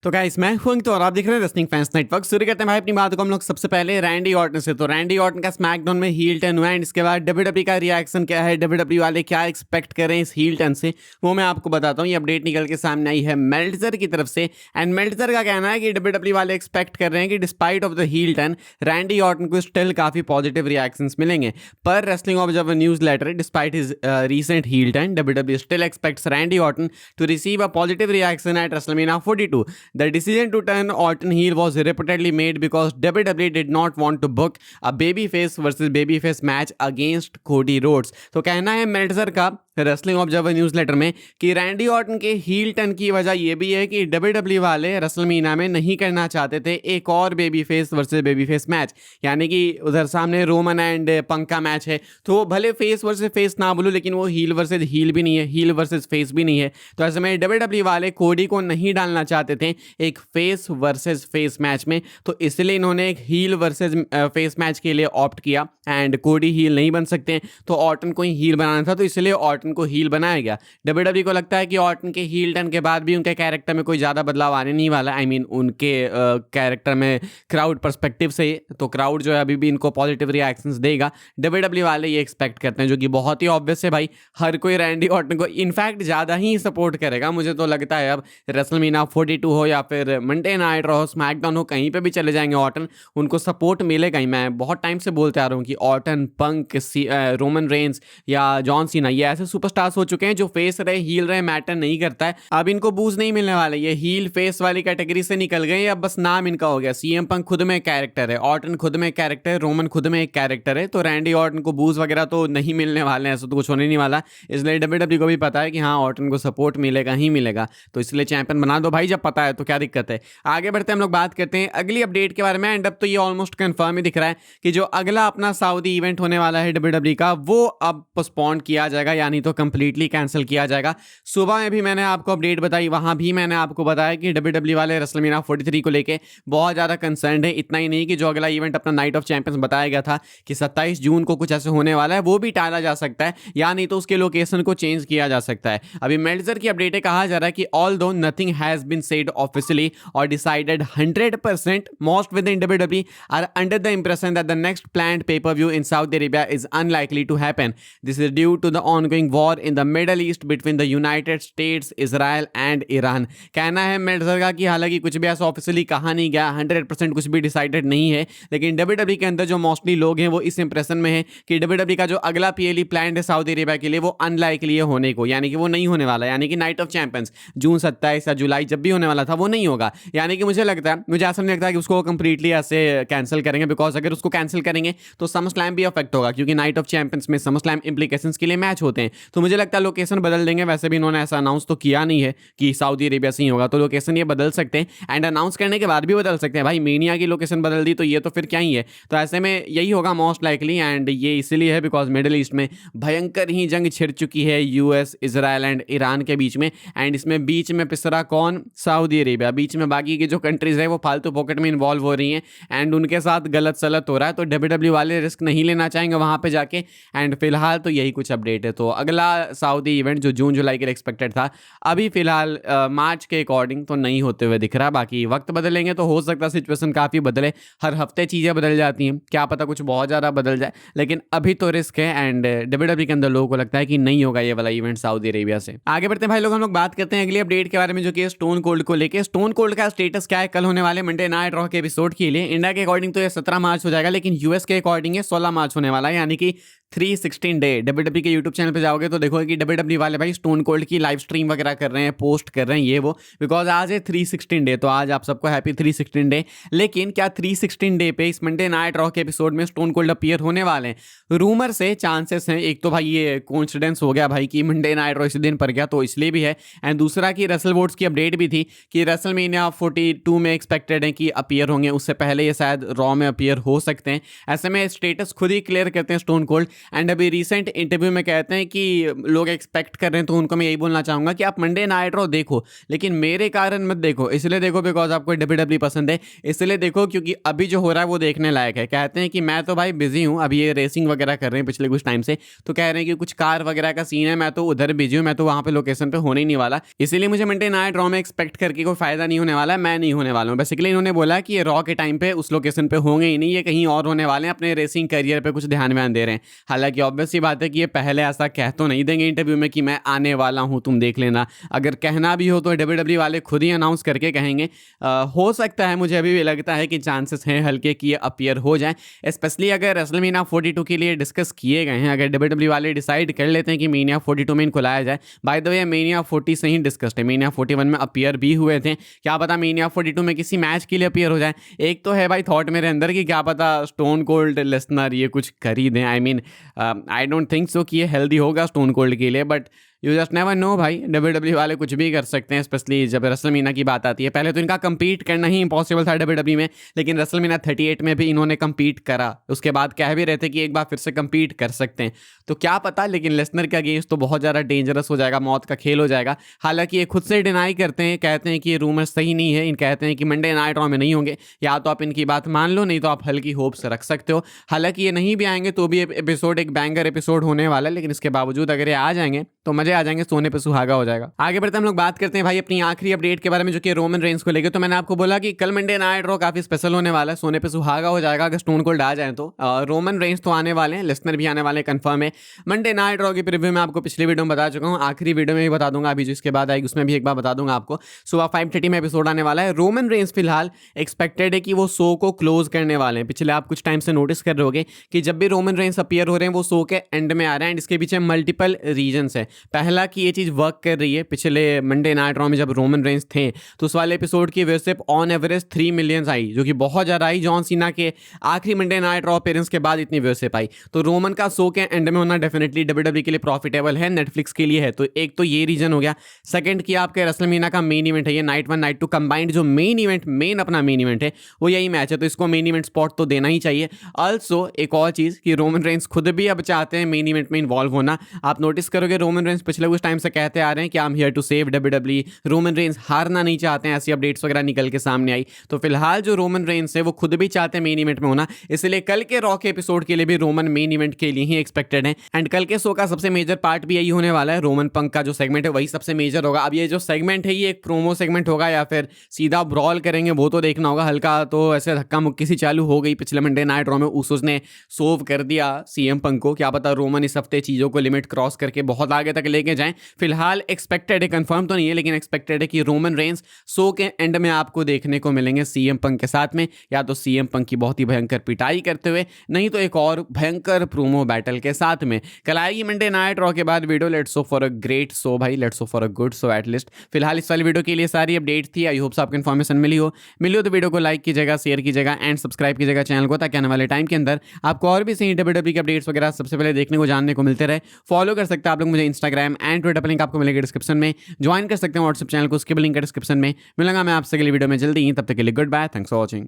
तो गाइस मैं हूं तो और आप देख रहे हैं रेसलिंग फैंस नेटवर्क। शुरू करते हैं भाई अपनी बात को हम लोग सबसे पहले रैंडी ऑर्टन से। तो रैंडी ऑर्टन का स्मैकडाउन में हील टर्न हुआ एंड इसके बाद डब्ल्यूडब्ल्यूई का रिएक्शन क्या है, डब्ल्यूडब्ल्यूई वाले क्या एक्सपेक्ट कर रहे हैं इस हील टर्न से, वो मैं आपको बताता हूं। ये अपडेट निकल के सामने आई है मेल्टजर की तरफ से एंड मेल्टजर का कहना है कि डब्ल्यूडब्ल्यूई वाले एक्सपेक्ट कर रहे हैं कि despite of the heel turn Randy Orton को स्टिल काफी पॉजिटिव रिएक्शंस मिलेंगे। पर wrestling observer newsletter despite his recent heel turn, WWE still expects Randy Orton to receive a positive reaction at WrestleMania 42. The decision to turn Orton heel was reportedly made because WWE did not want to book a babyface versus babyface match against Cody Rhodes. तो कहना है Meltzer का wrestling observer news letter में कि Randy Orton के heel turn की वजह यह भी है कि WWE वाले रेसलमीना में नहीं करना चाहते थे एक और baby face versus baby face match, यानी कि उधर सामने रोमन एंड पंक का मैच है। तो भले फेस वर्सेस फेस ना बोलूं, लेकिन वो हील वर्सेस हील भी नहीं है, हील वर्सेस फेस भी नहीं है। तो ऐसे में WWE वाले कोडी को नहीं डालना चाहते थे एक फेस वर्सेस फेस मैच में, तो इसलिए इन्होंने एक हील वर्सेस फेस मैच के लिए ऑप्ट किया एंड कोडी हील नहीं बन सकते, तो ऑर्टन को ही हील बनाना था, तो इसलिए ऑर्टन को हील बनाया गया। WWE को लगता है कि ऑर्टन के हील टर्न के बाद भी उनके कैरेक्टर में कोई ज़्यादा बदलाव आने नहीं वाला। आई मीन उनके कैरेक्टर में क्राउड पर्सपेक्टिव से, तो क्राउड जो है अभी भी इनको पॉजिटिव रिएक्शंस देगा। WWE वाले ये एक्सपेक्ट करते हैं, जो कि बहुत ही ऑब्वियस है भाई। हर कोई रैंडी ऑर्टन को इनफैक्ट ज़्यादा ही सपोर्ट करेगा, मुझे तो लगता है। अब रेसलमीना 42 हो या फिर मंडे नाइट रॉ, स्मैकडाउन हो, कहीं पे भी चले जाएंगे ऑर्टन, उनको सपोर्ट मिलेगा ही। मैं बहुत टाइम से बोलते आ रहा हूँ कि ऑर्टन, पंक, रोमन रेंस या जॉन सीना, ये ऐसे सुपरस्टार्स हो चुके हैं जो फेस रहे हील रहे मैटर नहीं करता है। अब इनको बूज नहीं मिलने वाला, ये हील फेस वाली कैटेगरी से निकल गए, अब बस नाम इनका हो गया। सीएम पंक खुद में एक कैरेक्टर है, ऑर्टन खुद में एक कैरेक्टर है, रोमन खुद में एक कैरेक्टर है, तो रैंडी ऑर्टन को बूज वगैरह तो नहीं मिलने वाले हैं, ऐसा तो कुछ होने नहीं वाला। इसलिए डब्ल्यूडब्ल्यूई को भी पता है कि हाँ ऑर्टन को सपोर्ट मिलेगा ही मिलेगा, तो इसलिए चैंपियन बना दो भाई, जब पता है तो क्या दिक्कत है। आगे बढ़ते हैं हम लोग बात करते हैं अगली अपडेट के बारे में एंड अब तो ये ऑलमोस्ट कंफर्म ही दिख रहा है कि जो अगला अपना सऊदी इवेंट होने वाला है डब्ल्यूडब्ल्यूई का, वो अब पोस्टपोन किया जाएगा, यानी तो कंप्लीटली कैंसिल किया जाएगा। सुबह में भी मैंने आपको अपडेट बताई, वहां भी मैंने आपको बताया कि डब्ल्यूडब्ल्यूई वाले रेसलमेनिया 43 को लेके बहुत ज्यादा कंसर्न है। इतना ही नहीं कि जो अगला इवेंट अपना नाइट ऑफ चैंपियंस बताया गया था कि 27 जून को कुछ ऐसे होने वाला है, वो भी टाला जा सकता है, या नहीं तो उसके लोकेशन को चेंज किया जा सकता है। अभी मेल्टजर की अपडेट कहा जा रहा है कि although nothing has been said officially और decided 100% most within WWE are under the impression that the next planned pay-per-view in Saudi Arabia is unlikely to happen. This is due to the ongoing war in the Middle East between the United States, Israel and Iran. कहना है Meltzer का कि हालांकि कुछ भी ऐसा officially कहा नहीं गया, 100% कुछ भी डिसाइडेड नहीं है, लेकिन WWE के अंदर जो मोस्टली लोग हैं वो इस इंप्रेशन में है कि WWE का जो अगला PLE प्लान है सऊदी अरेबिया के लिए वो अनलाइकली है होने को, यानी कि वो नहीं होने वाला, यानी कि नाइट ऑफ चैंपियंस जून 27 या जुलाई जब भी होने वाला था वो नहीं होगा। यानी कि मुझे ऐसा नहीं लगता कि उसको कंप्लीटली ऐसे कैंसिल करेंगे, बिकॉज अगर उसको कैंसिल करेंगे तो समर स्लैम भी अफेक्ट होगा, क्योंकि नाइट ऑफ चैंपियंस में समर स्लैम इंप्लीकेशंस के लिए मैच होते हैं। तो मुझे लगता है लोकेशन बदल देंगे, वैसे भी इन्होंने ऐसा अनाउंस तो किया नहीं है कि सऊदी अरेबिया से ही होगा, तो लोकेशन ये बदल सकते हैं एंड अनाउंस करने के बाद भी बदल सकते हैं। भाई मेनिया की लोकेशन बदल दी तो ये तो फिर क्या ही है, तो ऐसे में यही होगा मोस्ट लाइकली। एंड ये इसलिए है बिकॉज मिडिल ईस्ट में भयंकर ही जंग छिड़ चुकी है यूएस, इजराइल एंड ईरान के बीच में, एंड इसमें बीच में पिसरा कौन? Saudi Arabia. बीच में बाकी की जो कंट्रीज है वो फालतू पॉकेट में इन्वॉल्व हो रही हैं एंड उनके साथ गलत सलत हो रहा है, तो WWE वाले रिस्क नहीं लेना चाहेंगे वहां पे जाके। एंड फिलहाल तो यही कुछ अपडेट है। तो अगला सऊदी इवेंट जो जून जुलाई के लिए एक्सपेक्टेड था, अभी फिलहाल मार्च के अकॉर्डिंग तो नहीं होते हुए दिख रहा। बाकी वक्त बदलेंगे तो हो सकता है सिचुएशन काफ़ी बदले, हर हफ्ते चीज़ें बदल जाती हैं, क्या पता कुछ बहुत ज़्यादा बदल जाए, लेकिन अभी तो रिस्क है एंड WWE के अंदर लोगों को लगता है कि नहीं होगा ये वाला इवेंट सऊदी अरेबिया से। आगे बढ़ते हैं भाई लोग, हम लोग बात करते हैं अगली अपडेट के बारे में, जो कि स्टोन कोल्ड को लेके। स्टोन कोल्ड का स्टेटस क्या है कल होने वाले मंडे नाइट रॉ के एपिसोड के लिए? इंडिया के अकॉर्डिंग तो ये 17 मार्च हो जाएगा, लेकिन यूएस के अकॉर्डिंग ये 16 मार्च होने वाला है, यानी कि 316 डे। WWE के यूट्यूब चैनल पे जाओगे तो देखोगे कि WWE वाले भाई स्टोन कोल्ड की लाइव स्ट्रीम वगैरह कर रहे हैं, पोस्ट कर रहे हैं ये वो, बिकॉज आज है 316 डे। तो आज आप सबको हैप्पी 316 डे। लेकिन क्या 316 डे पे इस मंडे नाइट रॉ के एपिसोड में स्टोन कोल्ड अपीयर होने वाले हैं? रूमर से चांसेस हैं, एक तो भाई ये कोइंसिडेंस हो गया भाई कि मंडे नाइट रॉ इसी दिन पर गया, तो इसलिए भी है, एंड दूसरा कि रसल वोट्स की अपडेट भी थी कि रेसलमेनिया 42 में एक्सपेक्टेड है कि अपीयर होंगे, उससे पहले ये शायद रॉ में अपीयर हो सकते हैं। ऐसे में स्टेटस खुद ही क्लियर करते हैं स्टोन कोल्ड एंड अभी रिसेंट इंटरव्यू में कहते हैं कि लोग एक्सपेक्ट कर रहे हैं, तो उनको मैं यही बोलना चाहूँगा कि आप मंडे नाइट रॉ देखो, लेकिन मेरे कारण मत देखो। इसलिए देखो बिकॉज आपको डब्ल्यूडब्ल्यू पसंद है, इसलिए देखो क्योंकि अभी जो हो रहा है वो देखने लायक है। कहते हैं कि मैं तो भाई बिजी हूँ, अभी ये रेसिंग वगैरह कर रहे हैं पिछले कुछ टाइम से, तो कह रहे हैं कि कुछ कार वगैरह का सीन है, मैं तो उधर बिजी हूँ, मैं तो वहाँ पे लोकेशन पे होने ही नहीं वाला, इसीलिए मुझे मंडे नाइट रॉ में एक्सपेक्ट करके कोई फायदा नहीं होने वाला है, मैं नहीं होने वाला हूँ। बेसिकली इन्होंने बोला कि ये रॉ के टाइम पे उस लोकेशन पे होंगे ही नहीं, ये कहीं और होने वाले हैं, अपने रेसिंग करियर पे कुछ ध्यान व्यान दे रहे हैं। हालांकि ऑब्वियस सी बात है कि ये पहले ऐसा कह तो नहीं देंगे इंटरव्यू में कि मैं आने वाला हूँ, तुम देख लेना। अगर कहना भी हो तो डब्ल्यूडब्ल्यू वाले खुद ही अनाउंस करके कहेंगे। हो सकता है, मुझे अभी भी लगता है कि चांसेस हैं हल्के कि ये अपीयर हो जाए, स्पेशली अगर रेसलमेनिया 42 के लिए डिस्कस किए गए हैं। अगर डब्ल्यूडब्ल्यू वाले डिसाइड कर लेते हैं कि मेनिया 42 में इनको लाया जाए, बाय द वे मेनिया 40 से ही डिस्कस्ड है, मेनिया 41 में अपीयर भी हुए थे, क्या पता मेनिया 42 में किसी मैच के लिए अपीयर हो जाए। एक तो है भाई थॉट मेरे अंदर कि क्या पता स्टोन कोल्ड लेसनर ये कुछ कर ही दें। I mean I don't think so कि ये हेल्दी होगा स्टोन कोल्ड के लिए, but you just never know भाई, डब्ल्यूडब्ल्यू वाले कुछ भी कर सकते हैं, स्पेशली जब रेसलमेनिया की बात आती है। पहले तो इनका compete करना ही इम्पॉसिबल था डब्ल्यूडब्ल्यू में, लेकिन रेसलमेनिया 38 में भी इन्होंने compete करा, उसके बाद कह भी रहे थे कि एक बार फिर से compete कर सकते हैं। तो क्या पता, लेकिन लेसनर के अगेंस्ट तो बहुत ज़्यादा डेंजरस हो जाएगा, मौत का खेल हो जाएगा। हालांकि ये खुद से डिनाई करते हैं, कहते हैं कि ये रूमर सही नहीं है, इन कहते हैं कि मंडे नाइट रॉ में नहीं होंगे। या तो आप इनकी बात मान लो, नहीं तो आप हल्की होप्स रख सकते हो। हालांकि ये नहीं भी आएंगे तो भी एपिसोड एक बैंगर एपिसोड होने वाला है, लेकिन इसके बावजूद अगर ये आ जाएंगे तो मजे आ जाएंगे, सोने पे सुहागा हो जाएगा। आगे बढ़ते हम लोग बात करते हैं भाई अपनी आखिरी अपडेट के बारे में, जो कि रोमन रेंस को लेकर। तो मैंने आपको बोला कि कल मंडे नाइट रॉ काफी स्पेशल होने वाला है, सोने पे सुहागा हो जाएगा अगर स्टोन कोल्ड आ जाए तो। रोमन रेंस तो आने वाले हैं, लिस्नर भी आने वाले हैं, कंफर्म है। मंडे नाइट रॉ की प्रीव्यू में आपको पिछली वीडियो में बता चुका हूँ, आखिरी वीडियो में भी बता दूंगा, अभी जो इसके बाद आएगी उसमें भी एक बार बता दूंगा आपको। सुबह 5:30 में एपिसोड आने वाला है। रोमन रेंस फिलहाल एक्सपेक्टेड है कि वो शो को क्लोज करने वाले हैं। पिछले आप कुछ टाइम से नोटिस कर रहे होगे कि जब भी रोमन रेंस अपीयर हो रहे हैं वो शो के एंड में आ रहे हैं, एंड इसके पीछे मल्टीपल रीजंस है। पहला कि ये चीज़ वर्क कर रही है, पिछले मंडे नाइट रॉ में जब रोमन रेंस थे तो उस वाले एपिसोड की व्यूअरशिप ऑन एवरेज 3 मिलियंस आई, जो कि बहुत ज़्यादा आई। जॉन सीना के आखिरी मंडे नाइट रॉ अपीयरेंस के बाद इतनी व्यूअरशिप आई, तो रोमन का शो के एंड में होना डेफिनेटली डब्ल्यूडब्ल्यू के लिए प्रॉफिटेबल है, नेटफ्लिक्स के लिए है। तो एक तो ये रीजन हो गया। सेकंड कि आपके रेसलमेनिया का मेन इवेंट है ये, नाइट 1 नाइट 2 कंबाइंड जो मेन इवेंट, मेन अपना मेन इवेंट है वो यही मैच है, तो इसको मेन इवेंट स्पॉट तो देना ही चाहिए। ऑल्सो एक और चीज़ कि रोमन रेंस खुद भी अब चाहते हैं मेन इवेंट में इन्वॉल्व होना। आप नोटिस करोगे रोमन रेंस पिछले कुछ टाइम से कहते आ रहे हैं कि I am here to save WWE. Roman Reigns हारना नहीं चाहते हैं, ऐसी अपडेट्स वगैरह निकल के सामने आई। तो फिलहाल जो रोमन रेंस है वो खुद भी चाहते हैं मेन इवेंट में होना, इसलिए कल के रॉ के एपिसोड के लिए भी रोमन मेन इवेंट के लिए ही एक्सपेक्टेड है। एंड कल के शो का सबसे मेजर पार्ट भी यही होने वाला है, रोमन पंक का जो सेगमेंट है वही सबसे मेजर होगा। अब ये जो सेगमेंट है ये एक प्रोमो सेगमेंट होगा या फिर सीधा ब्रॉल करेंगे वो तो देखना होगा। हल्का तो ऐसे धक्का मुक्की सी चालू हो गई पिछले मंडे नाइट रॉ में, उसने सोव कर दिया सीएम पंक को, क्या पता रोमन इस हफ्ते चीज़ों को लिमिट क्रॉस करके बहुत आगे तक लेके जाएं। फिलहाल एक्सपेक्टेड है, कंफर्म तो नहीं है लेकिन एक्सपेक्टेड है कि रोमन रेंस शो के एंड में आपको देखने को मिलेंगे सीएम पंक के साथ में, या तो सीएम पंक की बहुत ही भयंकर पिटाई करते हुए, नहीं तो एक और भयंकर प्रोमो बैटल के साथ में। कल आएगी मंडे नाइट रॉ के बाद video, let's so for a great show भाई, let's so for a good show at least. फिलहाल इस वाली वीडियो के लिए सारी अपडेट थी, आई होप आपको इन्फॉर्मेशन मिली हो तो वीडियो को लाइक कीजिएगा, शेयर कीजिएगा एंड सब्सक्राइब कीजिएगा चैनल को, ताकि आने वाले टाइम के अंदर आपको और भी सही डब्ल्यूडब्ल्यू के अपडेट्स वगैरह सबसे पहले देखने को, जानने को मिलते रहे। फॉलो कर सकते हैं आप लोग मुझे इंस्टाग्राम एंड ट्विटर पर, लिंक आपको मिलेगा डिस्क्रिप्शन में। ज्वाइन कर सकते हैं व्हाट्सएप चैनल को, उसके भी लिंक है डिस्क्रिप्शन में। मिलूंगा मैं आपसे अगली वीडियो में जल्दी ही, तब तक के लिए goodbye, thanks for watching.